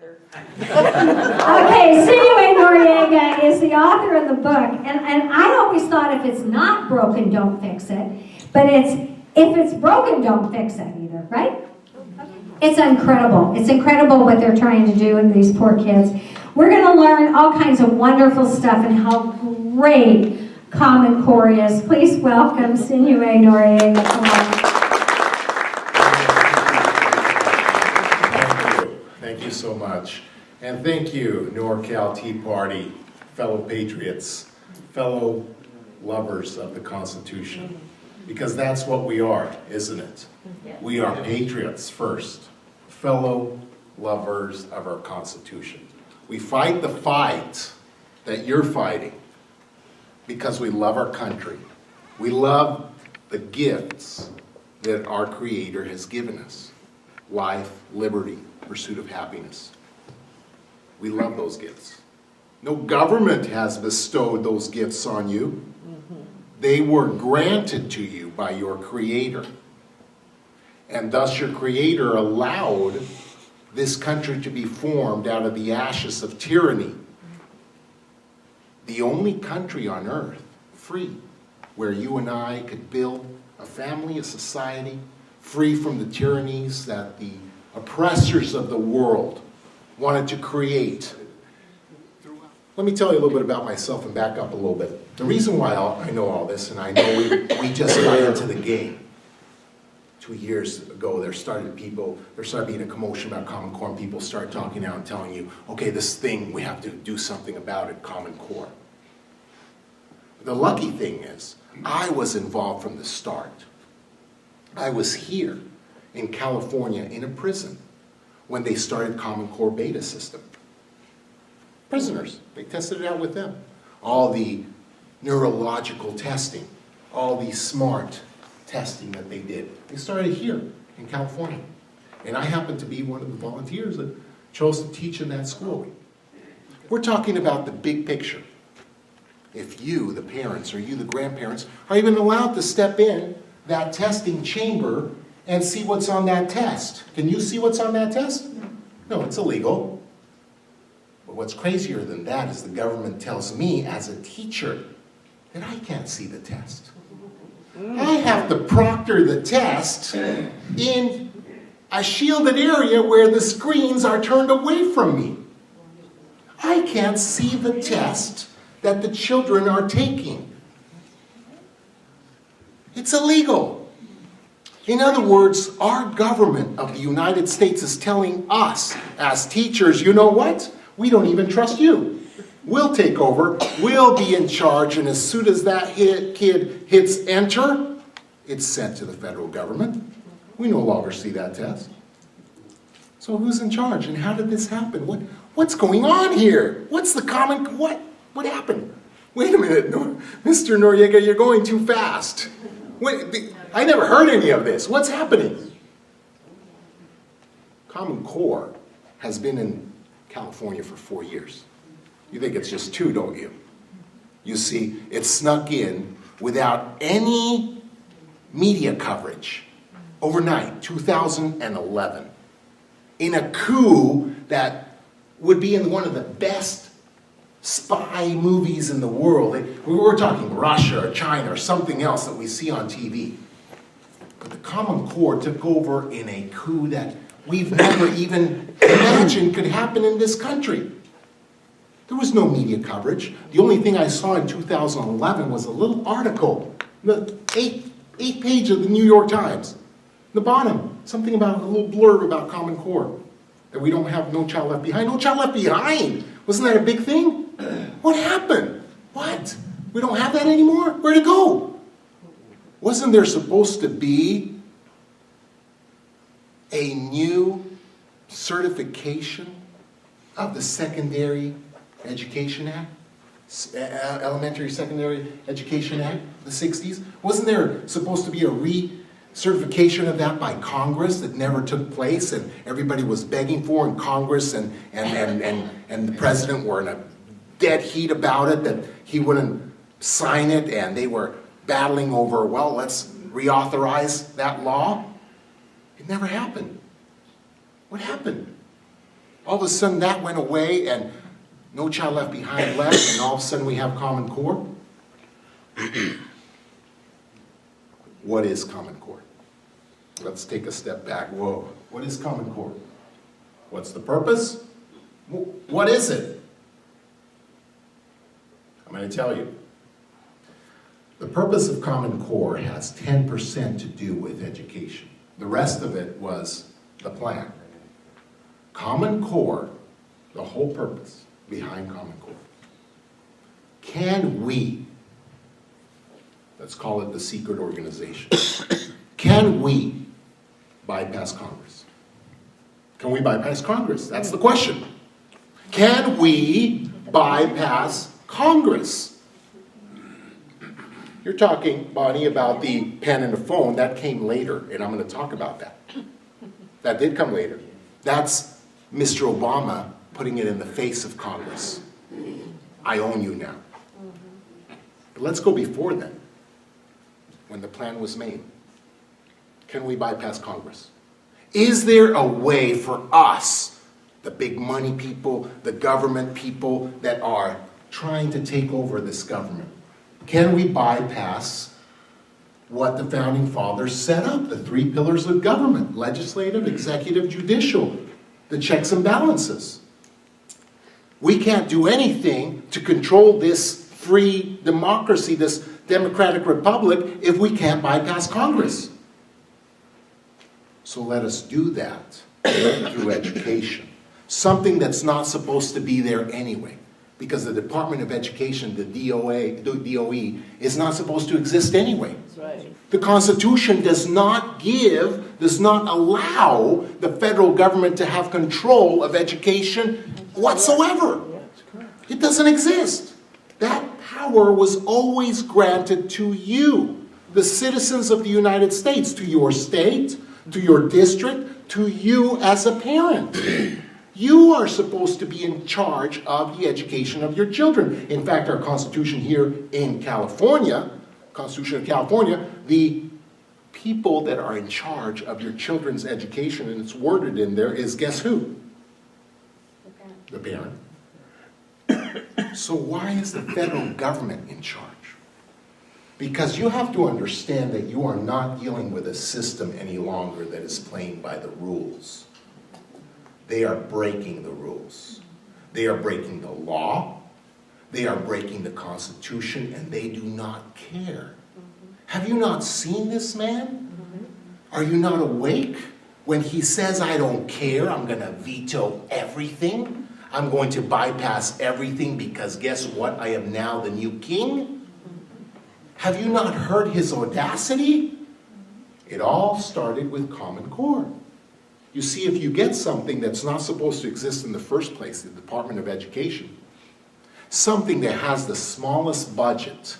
author. Okay, Mr Noriega is the author of the book, and I always thought if it's not broken, don't fix it. But if it's broken, don't fix it either, right? It's incredible. It's incredible what they're trying to do in these poor kids. We're going to learn all kinds of wonderful stuff and how great Common Core is. Please welcome Mr Noriega. Thank you so much. And thank you, NorCal Tea Party, fellow patriots, fellow lovers of the Constitution. Because that's what we are, isn't it? We are patriots first, fellow lovers of our Constitution. We fight the fight that you're fighting because we love our country. We love the gifts that our Creator has given us. Life, liberty, pursuit of happiness. We love those gifts. No government has bestowed those gifts on you. They were granted to you by your Creator. And thus your Creator allowed this country to be formed out of the ashes of tyranny. The only country on earth free where you and I could build a family, a society, free from the tyrannies that the oppressors of the world wanted to create. Let me tell you a little bit about myself and back up a little bit. The reason why I know all this, and I know we just got into the game. 2 years ago, there started being a commotion about Common Core, and people started talking out and telling you, okay, this thing, we have to do something about it, Common Core. The lucky thing is, I was involved from the start. I was here in California in a prison when they started Common Core beta system. Prisoners, they tested it out with them. All the neurological testing, all the SMART testing that they did. They started here in California. And I happened to be one of the volunteers that chose to teach in that school. We're talking about the big picture. If you, the parents, or you, the grandparents, are even allowed to step in that testing chamber and see what's on that test. Can you see what's on that test? No, it's illegal. But what's crazier than that is the government tells me as a teacher that I can't see the test. I have to proctor the test in a shielded area where the screens are turned away from me. I can't see the test that the children are taking. It's illegal. In other words, our government of the United States is telling us as teachers, you know what? We don't even trust you. We'll take over, we'll be in charge, and as soon as that kid hits enter, it's sent to the federal government. We no longer see that test. So who's in charge, and how did this happen? What's going on here? What's the common, what happened? Wait a minute, Mr. Noriega, you're going too fast. Wait, I never heard any of this. What's happening? Common Core has been in California for 4 years. You think it's just 2, don't you? You see, it snuck in without any media coverage overnight, 2011, in a coup that would be in one of the best spy movies in the world. We were talking Russia or China or something else that we see on TV. But the Common Core took over in a coup that we've never even imagined could happen in this country. There was no media coverage. The only thing I saw in 2011 was a little article, the eighth page of the New York Times. The bottom, something about a little blurb about Common Core. That we don't have No Child Left Behind. No Child Left Behind! Wasn't that a big thing? What happened? What? We don't have that anymore? Where'd it go? Wasn't there supposed to be a new certification of the Secondary Education Act? Elementary Secondary Education Act, the 60s? Wasn't there supposed to be a recertification of that by Congress that never took place, and everybody was begging for, and Congress and the president were in a dead heat about it, that he wouldn't sign it, and they were battling over, well, let's reauthorize that law? It never happened. What happened? All of a sudden that went away and No Child Left Behind left, and all of a sudden we have Common Core? What is Common Core? Let's take a step back. Whoa, what is Common Core? What's the purpose? What is it? I'm going to tell you. The purpose of Common Core has 10% to do with education. The rest of it was the plan. Common Core, the whole purpose behind Common Core. Can we, let's call it the secret organization, can we bypass Congress? Can we bypass Congress? That's the question. Can we bypass Congress? You're talking, Bonnie, about the pen and the phone. That came later, and I'm going to talk about that. That did come later. That's Mr. Obama putting it in the face of Congress. I own you now. But let's go before then, when the plan was made. Can we bypass Congress? Is there a way for us, the big money people, the government people that are trying to take over this government, can we bypass what the Founding Fathers set up, the 3 pillars of government, legislative, executive, judicial, the checks and balances? We can't do anything to control this free democracy, this democratic republic, if we can't bypass Congress. So let us do that through education. Something that's not supposed to be there anyway. Because the Department of Education, the DOE, is not supposed to exist anyway. That's right. The Constitution does not allow the federal government to have control of education whatsoever. It doesn't exist. That power was always granted to you, the citizens of the United States, to your state, to your district, to you as a parent. You are supposed to be in charge of the education of your children. In fact, our Constitution here in California, Constitution of California, the people that are in charge of your children's education, and it's worded in there, is guess who? The parent. So why is the federal government in charge? Because you have to understand that you are not dealing with a system any longer that is playing by the rules. They are breaking the rules. They are breaking the law. They are breaking the Constitution, and they do not care. Have you not seen this man? Are you not awake when he says, I don't care, I'm going to veto everything? I'm going to bypass everything because guess what? I am now the new king. Have you not heard his audacity? It all started with Common Core. You see, if you get something that's not supposed to exist in the first place, the Department of Education, something that has the smallest budget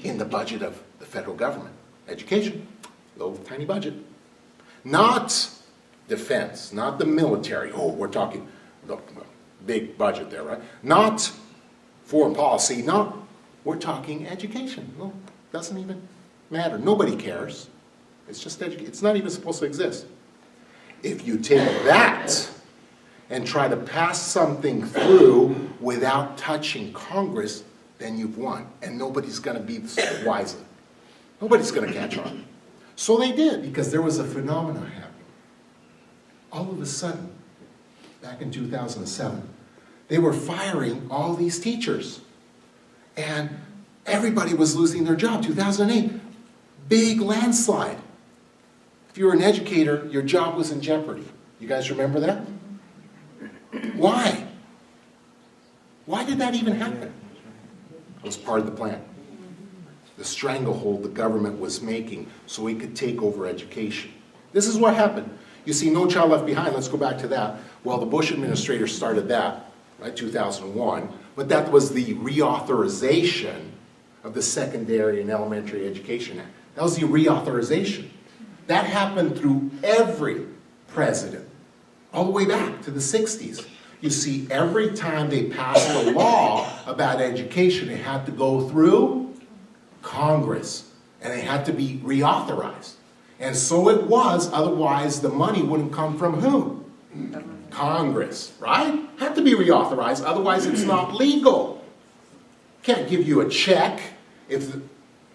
in the budget of the federal government, education, little tiny budget, not defense, not the military, oh, we're talking, look, big budget there, right? Not foreign policy, not, we're talking education. No, doesn't even matter. Nobody cares. It's just education. It's not even supposed to exist. If you take that and try to pass something through without touching Congress, then you've won. And nobody's going to be wiser. Nobody's going to catch on. So they did, because there was a phenomenon happening. All of a sudden, back in 2007, they were firing all these teachers. And everybody was losing their job. 2008, big landslide. If you were an educator, your job was in jeopardy. You guys remember that? Why? Why did that even happen? It was part of the plan. The stranglehold the government was making so it could take over education. This is what happened. You see, No Child Left Behind, let's go back to that. Well, the Bush administrator started that, right, 2001. But that was the reauthorization of the Secondary and Elementary Education Act. That was the reauthorization. That happened through every president, all the way back to the 60s. You see, every time they passed a law about education, it had to go through Congress, and it had to be reauthorized. And so it was, otherwise the money wouldn't come from who? Congress, right? Have to be reauthorized, otherwise it's not legal. Can't give you a check if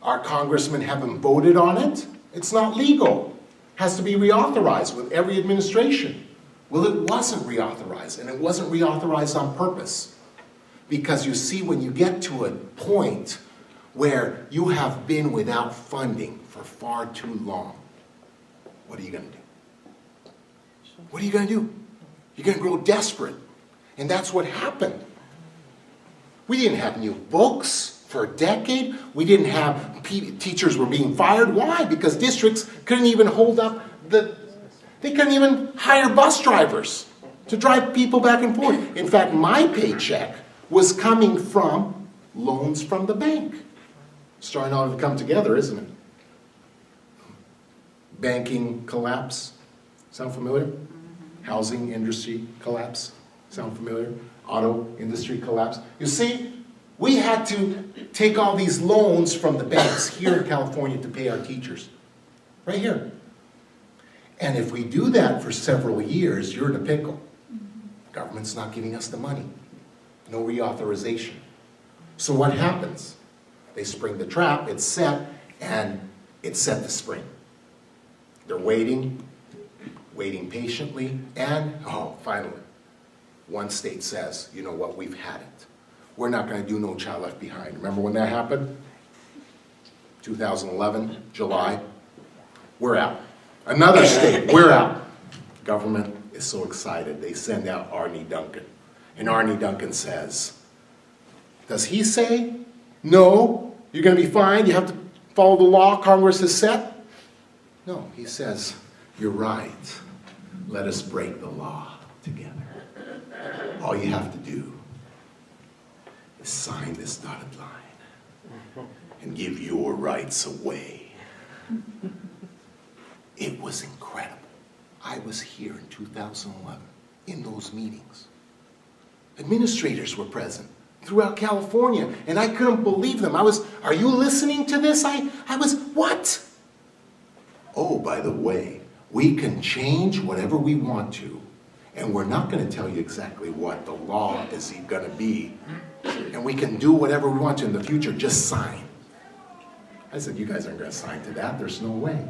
our congressmen haven't voted on it. It's not legal. Has to be reauthorized with every administration. Well, it wasn't reauthorized, and it wasn't reauthorized on purpose. Because you see, when you get to a point where you have been without funding for far too long, what are you going to do? What are you going to do? You're going to grow desperate. And that's what happened. We didn't have new books for a decade. We didn't have, teachers were being fired. Why? Because districts couldn't even hold up they couldn't even hire bus drivers to drive people back and forth. In fact, my paycheck was coming from loans from the bank. Starting all to come together, isn't it? Banking collapse. Sound familiar? Housing industry collapse. Sound familiar? Auto industry collapse. You see, we had to take all these loans from the banks here in California to pay our teachers. Right here. And if we do that for several years, you're in a pickle. Government's not giving us the money. No reauthorization. So what happens? They spring the trap, it's set, and it's set to spring. They're waiting patiently, and, oh, finally, one state says, you know what, we've had it. We're not going to do No Child Left Behind. Remember when that happened? 2011, July. We're out. Another state, we're out. Government is so excited, they send out Arne Duncan. And Arne Duncan says, does he say, no, you're going to be fine, you have to follow the law Congress has set? No, he says, you're right. Let us break the law together. All you have to do is sign this dotted line and give your rights away. It was incredible. I was here in 2011 in those meetings. Administrators were present throughout California, and I couldn't believe them. Are you listening to this? I was, what? Oh, by the way, we can change whatever we want to, and we're not going to tell you exactly what the law is going to be, and we can do whatever we want to in the future, just sign. I said, you guys aren't going to sign to that. There's no way.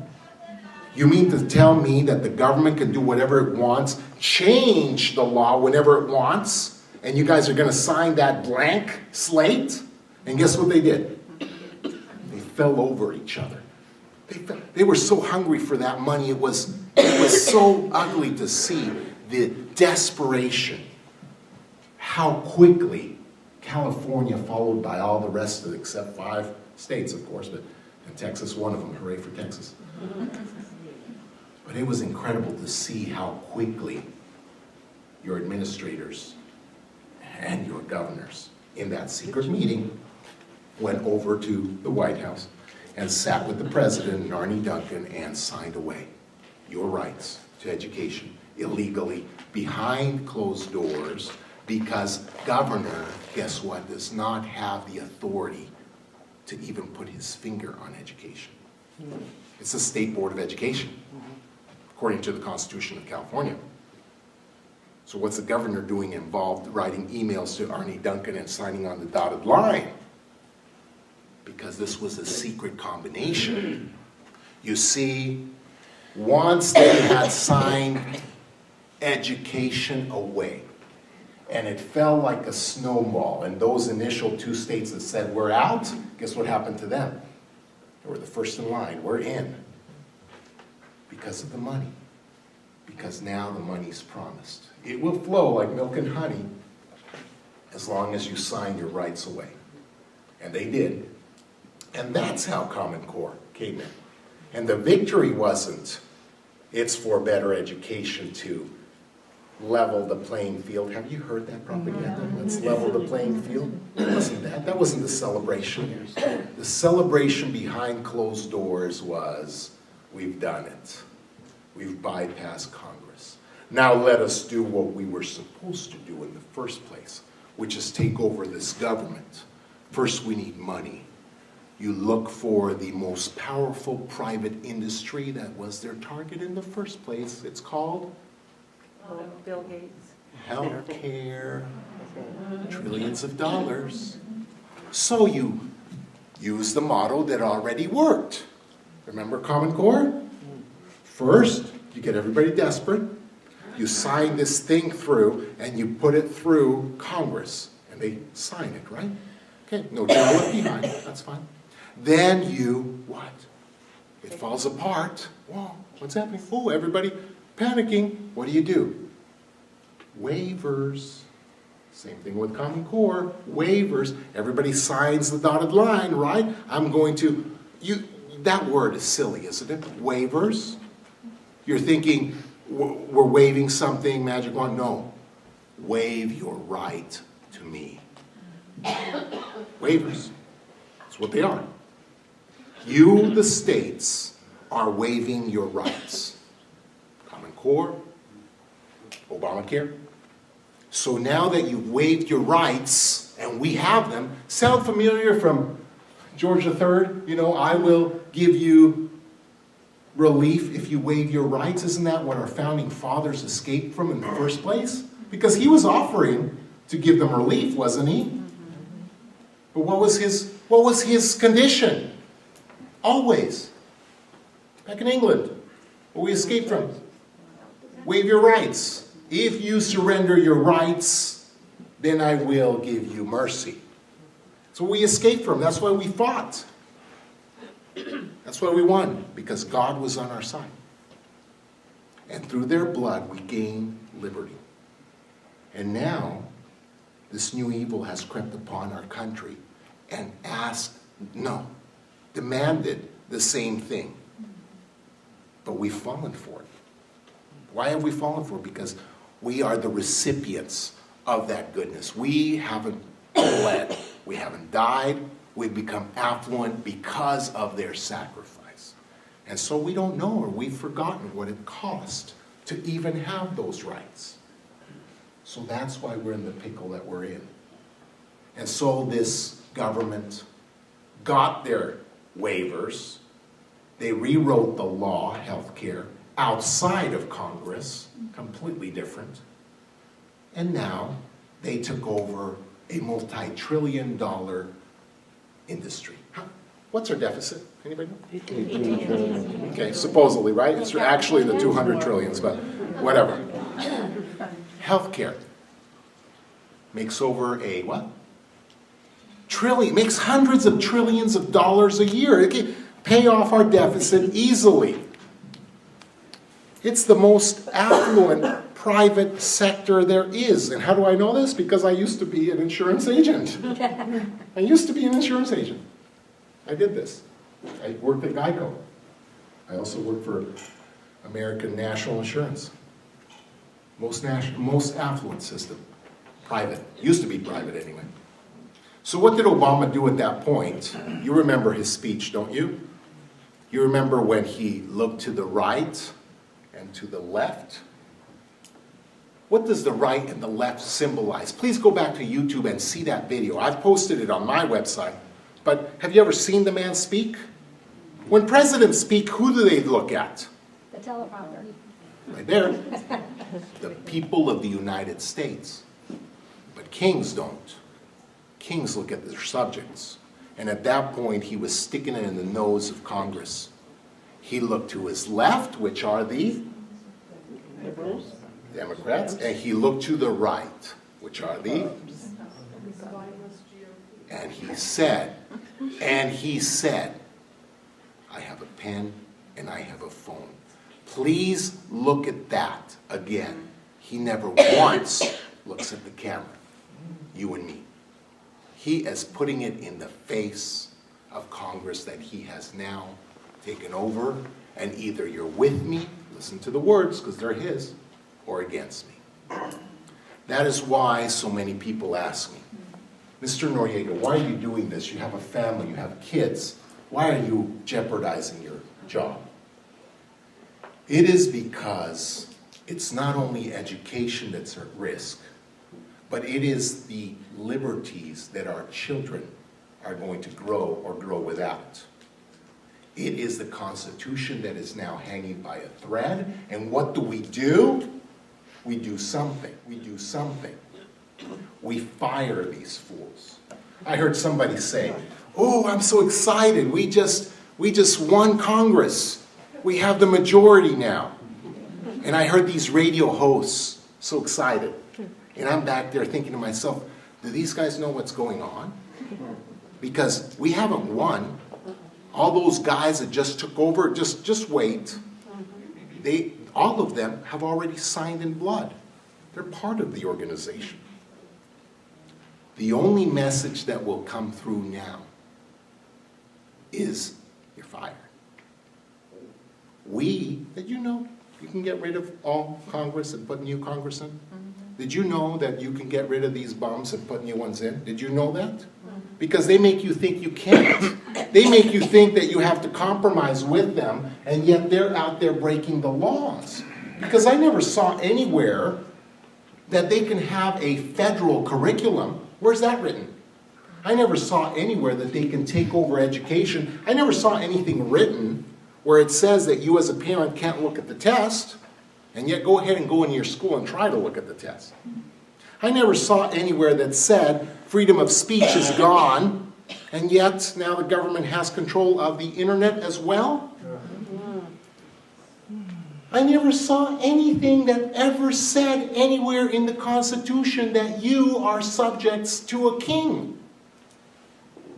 You mean to tell me that the government can do whatever it wants, change the law whenever it wants, and you guys are going to sign that blank slate? And guess what they did? They fell over each other. They were so hungry for that money. It was so ugly to see the desperation. How quickly California, followed by all the rest of it, except 5 states, of course, but and Texas, one of them. Hooray for Texas. But it was incredible to see how quickly your administrators and your governors in that secret meeting went over to the White House and sat with the president and Arne Duncan and signed away your rights to education illegally behind closed doors, because governor, guess what, does not have the authority to even put his finger on education. It's the State Board of Education, according to the Constitution of California. So what's the governor doing involved writing emails to Arne Duncan and signing on the dotted line? Because this was a secret combination. You see, once they had signed education away, and it fell like a snowball, and those initial 2 states that said we're out, guess what happened to them? They were the first in line. We're in. Because of the money. Because now the money's promised. It will flow like milk and honey as long as you sign your rights away. And they did. And that's how Common Core came in. And the victory wasn't, it's for better education to level the playing field. Have you heard that propaganda? Let's level the playing field. It wasn't that. That wasn't the celebration. The celebration behind closed doors was, we've done it. We've bypassed Congress. Now let us do what we were supposed to do in the first place, which is take over this government. First, we need money. You look for the most powerful private industry that was their target in the first place. It's called Bill Gates. Healthcare, trillions of dollars. So you use the model that already worked. Remember Common Core? First, you get everybody desperate. You sign this thing through, and you put it through Congress. And they sign it, right? Okay, no deal left behind. That's fine. Then you, what? It falls apart. Whoa, what's happening? Oh, everybody panicking. What do? Waivers. Same thing with Common Core. Waivers. Everybody signs the dotted line, right? I'm going to, that word is silly, isn't it? Waivers. You're thinking, we're waiving something, magic wand. No. Waive your right to me. Waivers. That's what they are. You, the states, are waiving your rights. Common Core, Obamacare. So now that you've waived your rights, and we have them, sound familiar from George III? You know, I will give you relief if you waive your rights. Isn't that what our founding fathers escaped from in the first place? Because he was offering to give them relief, wasn't he? But what was his condition? Always. Back in England, what we escaped from. Waive your rights. If you surrender your rights, then I will give you mercy. That's what we escaped from. That's why we fought. That's why we won, because God was on our side. And through their blood, we gained liberty. And now, this new evil has crept upon our country and demanded the same thing. But we've fallen for it. Why have we fallen for it? Because we are the recipients of that goodness. We haven't bled. We haven't died. We've become affluent because of their sacrifice. And so we don't know, or we've forgotten what it cost to even have those rights. So that's why we're in the pickle that we're in. And so this government got their waivers. They rewrote the law, healthcare, outside of Congress, completely different. And now they took over a multi-trillion-dollar industry. What's our deficit? Anybody know? 18 trillion. Okay, supposedly, right? It's actually the 200 trillions, but whatever. Healthcare makes over a what? Trillion, makes hundreds of trillions of dollars a year. It can pay off our deficit easily. It's the most affluent private sector there is. And how do I know this? Because I used to be an insurance agent. I used to be an insurance agent. I did this. I worked at Geico. I also worked for American National Insurance. Most affluent system. Private. Used to be private anyway. So what did Obama do at that point? You remember his speech, don't you? You remember when he looked to the right and to the left? What does the right and the left symbolize? Please go back to YouTube and see that video. I've posted it on my website. But have you ever seen the man speak? When presidents speak, who do they look at? The teleprompter. Right there. The people of the United States. But kings don't. Kings look at their subjects. And at that point, he was sticking it in the nose of Congress. He looked to his left, which are the Liberals. Democrats, and he looked to the right, which are the... And he said, I have a pen and I have a phone. Please look at that again. He never once looks at the camera, you and me. He is putting it in the face of Congress that he has now taken over, and either you're with me, listen to the words because they're his, or against me. That is why so many people ask me, Mr. Noriega, why are you doing this? You have a family, you have kids. Why are you jeopardizing your job? It is because it's not only education that's at risk, but it is the liberties that our children are going to grow or grow without. It is the Constitution that is now hanging by a thread. And what do? We do something. We do something. We fire these fools. I heard somebody say, "Oh, I'm so excited. We just won Congress. We have the majority now." And I heard these radio hosts so excited. And I'm back there thinking to myself, do these guys know what's going on? Because we haven't won. All those guys that just took over, just wait. All of them have already signed in blood. They're part of the organization. The only message that will come through now is, you're fired. Did you know you can get rid of all Congress and put new Congress in? Did you know that you can get rid of these bums and put new ones in? Did you know that? Because they make you think you can't. They make you think that you have to compromise with them, and yet they're out there breaking the laws. Because I never saw anywhere that they can have a federal curriculum. Where's that written? I never saw anywhere that they can take over education. I never saw anything written where it says that you as a parent can't look at the test, and yet go ahead and go in your school and try to look at the test. I never saw anywhere that said freedom of speech is gone, and yet now the government has control of the internet as well. I never saw anything that ever said anywhere in the Constitution that you are subjects to a king.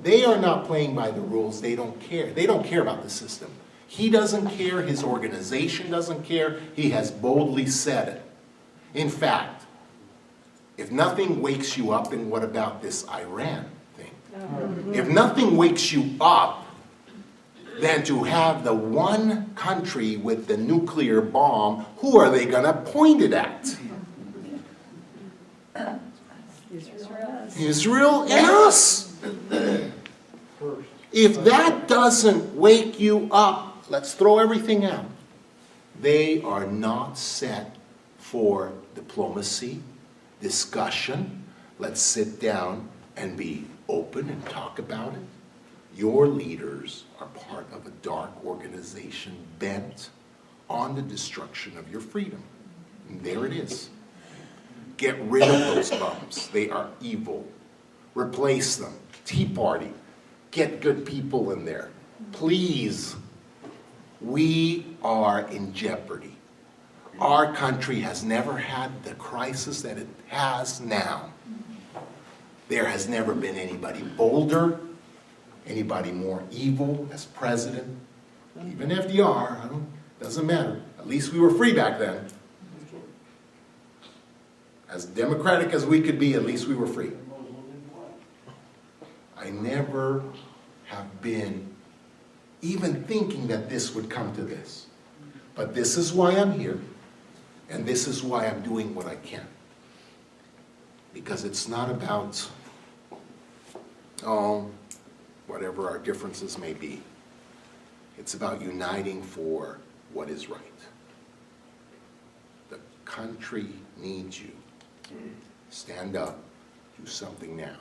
They are not playing by the rules. They don't care. They don't care about the system. He doesn't care. His organization doesn't care. He has boldly said it. In fact, if nothing wakes you up, then what about this Iran thing? If nothing wakes you up, then to have the one country with the nuclear bomb, who are they going to point it at? Israel and us. If that doesn't wake you up, let's throw everything out. They are not set for diplomacy, discussion. Let's sit down and be open and talk about it. Your leaders are part of a dark organization bent on the destruction of your freedom. And there it is. Get rid of those bums. They are evil. Replace them. Tea Party. Get good people in there. Please. We are in jeopardy. Our country has never had the crisis that it has now. There has never been anybody bolder, anybody more evil as president. Even FDR, doesn't matter. At least we were free back then. As democratic as we could be, at least we were free. I never have been even thinking that this would come to this. But this is why I'm here, and this is why I'm doing what I can. Because it's not about, whatever our differences may be. It's about uniting for what is right. The country needs you. Stand up, do something now.